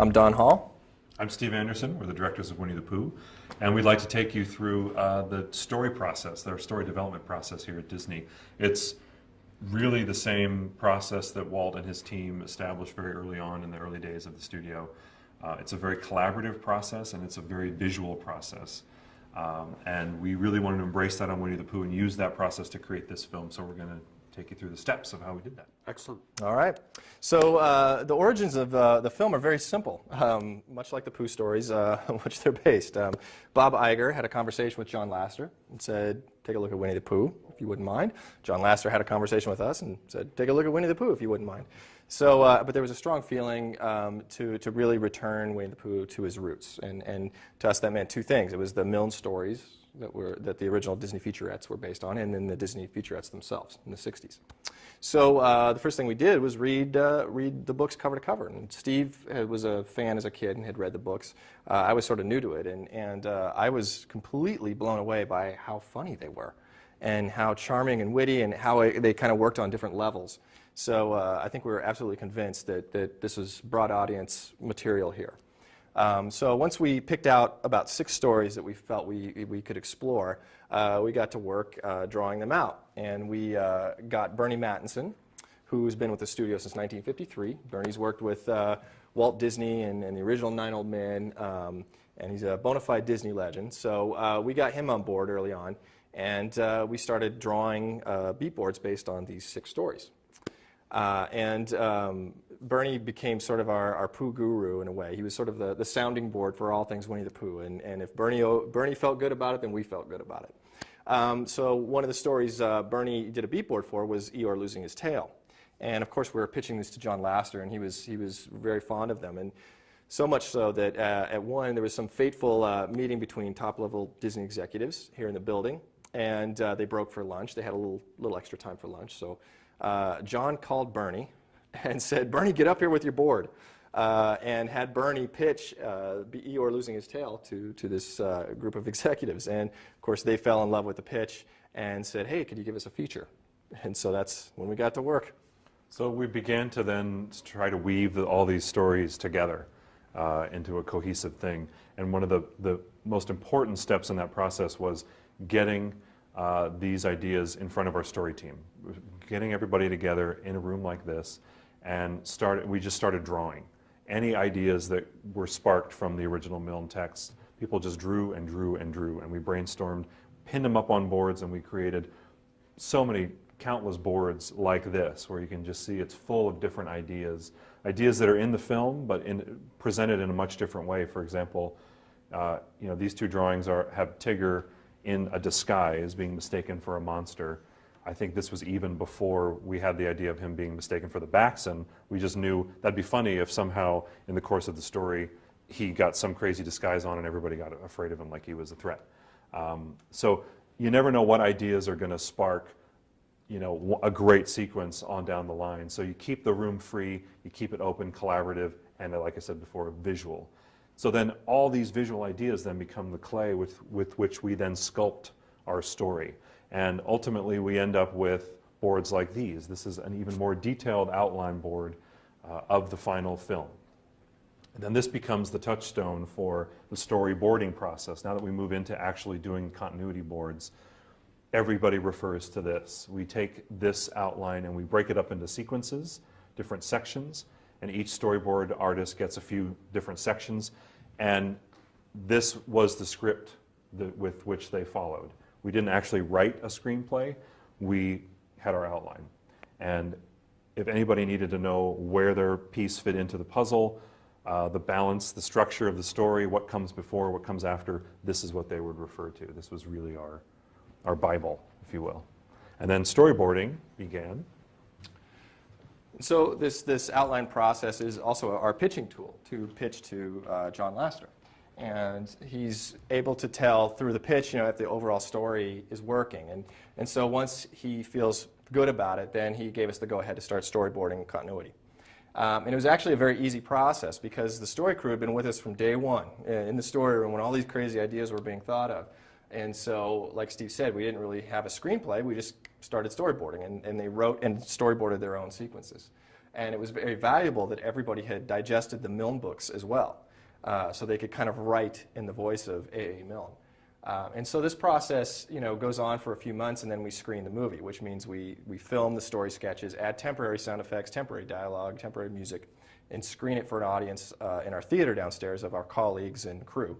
I'm Don Hall. I'm Steve Anderson. We're the directors of Winnie the Pooh, and we'd like to take you through the story process, their story development process here at Disney. It's really the same process that Walt and his team established very early on in the early days of the studio. It's a very collaborative process, and it's a very visual process. And we really wanted to embrace that on Winnie the Pooh and use that process to create this film, so we're going to take you through the steps of how we did that. Excellent. All right. So the origins of the film are very simple, much like the Pooh stories on which they're based. Bob Iger had a conversation with John Lasseter and said, take a look at Winnie the Pooh, if you wouldn't mind. John Lasseter had a conversation with us and said, take a look at Winnie the Pooh, if you wouldn't mind. So, but there was a strong feeling to really return Winnie the Pooh to his roots. And to us that meant two things. It was the Milne stories that the original Disney featurettes were based on, and then the Disney featurettes themselves in the 60s. So the first thing we did was read the books cover to cover. And Steve was a fan as a kid and had read the books. I was sort of new to it, and I was completely blown away by how funny they were, and how charming and witty, and how they kind of worked on different levels. So I think we were absolutely convinced that this was broad audience material here. So once we picked out about 6 stories that we felt we could explore, we got to work drawing them out. And we got Bernie Mattinson, who's been with the studio since 1953. Bernie's worked with Walt Disney and the original 9 Old Men, and he's a bona fide Disney legend. So we got him on board early on, and we started drawing beat boards based on these 6 stories. Bernie became sort of our Pooh guru in a way. He was sort of the sounding board for all things Winnie the Pooh, and if Bernie felt good about it, then we felt good about it. So one of the stories Bernie did a beat board for was Eeyore losing his tail. And of course we were pitching this to John Lasseter, and he was very fond of them. And so much so that at one there was some fateful meeting between top-level Disney executives here in the building, and they broke for lunch. They had a little extra time for lunch, so John called Bernie and said, Bernie, get up here with your board, and had Bernie pitch Eeyore losing his tail to this group of executives. And of course they fell in love with the pitch and said, hey, could you give us a feature? And so that's when we got to work. So we began to then try to weave all these stories together into a cohesive thing. And one of the most important steps in that process was getting these ideas in front of our story team, getting everybody together in a room like this, and we just started drawing. Any ideas that were sparked from the original Milne text, people just drew and drew and drew, and we brainstormed, pinned them up on boards, and we created so many countless boards like this, where you can just see it's full of different ideas that are in the film, but presented in a much different way. For example, these 2 drawings have Tigger in a disguise being mistaken for a monster. I think this was even before we had the idea of him being mistaken for the Baxen. We just knew that'd be funny if somehow in the course of the story he got some crazy disguise on and everybody got afraid of him like he was a threat. So you never know what ideas are going to spark a great sequence on down the line. So you keep the room free, you keep it open, collaborative, and like I said before, visual. So then all these visual ideas then become the clay with which we then sculpt our story. And ultimately we end up with boards like these. This is an even more detailed outline board of the final film. And then this becomes the touchstone for the storyboarding process. Now that we move into actually doing continuity boards, everybody refers to this. We take this outline and we break it up into sequences, different sections, and each storyboard artist gets a few different sections, and this was the script with which they followed. We didn't actually write a screenplay, we had our outline. And if anybody needed to know where their piece fit into the puzzle, the balance, the structure of the story, what comes before, what comes after, this is what they would refer to. This was really our Bible, if you will. And then storyboarding began. So this outline process is also our pitching tool to pitch to John Lasseter. And he's able to tell through the pitch, if the overall story is working. And so once he feels good about it, then he gave us the go-ahead to start storyboarding continuity. And it was actually a very easy process because the story crew had been with us from day one in the story room when all these crazy ideas were being thought of. And so, like Steve said, we didn't really have a screenplay. We just started storyboarding, and they wrote and storyboarded their own sequences. And it was very valuable that everybody had digested the Milne books as well, so they could kind of write in the voice of A.A. Milne. And so this process, goes on for a few months, and then we screen the movie, which means we film the story sketches, add temporary sound effects, temporary dialogue, temporary music, and screen it for an audience in our theater downstairs of our colleagues and crew.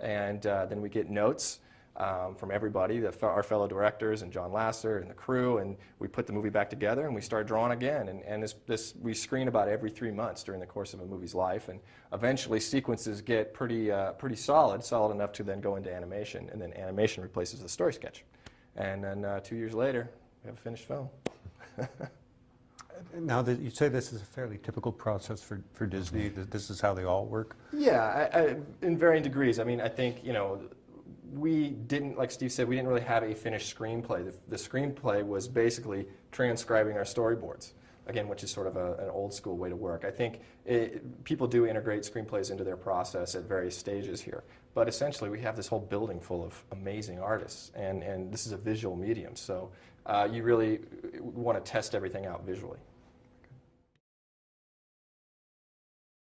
And then we get notes from everybody, our fellow directors and John Lasser and the crew, and we put the movie back together and we start drawing again. And we screen about every 3 months during the course of a movie's life, and eventually sequences get pretty solid enough to then go into animation, and then animation replaces the story sketch. And then 2 years later, we have a finished film. Now, you say this is a fairly typical process for Disney, that this is how they all work? Yeah, in varying degrees. I mean, I think, we didn't, like Steve said, we didn't really have a finished screenplay. The screenplay was basically transcribing our storyboards, again, which is sort of an old school way to work. I think people do integrate screenplays into their process at various stages here. But essentially, we have this whole building full of amazing artists, and this is a visual medium. So you really want to test everything out visually.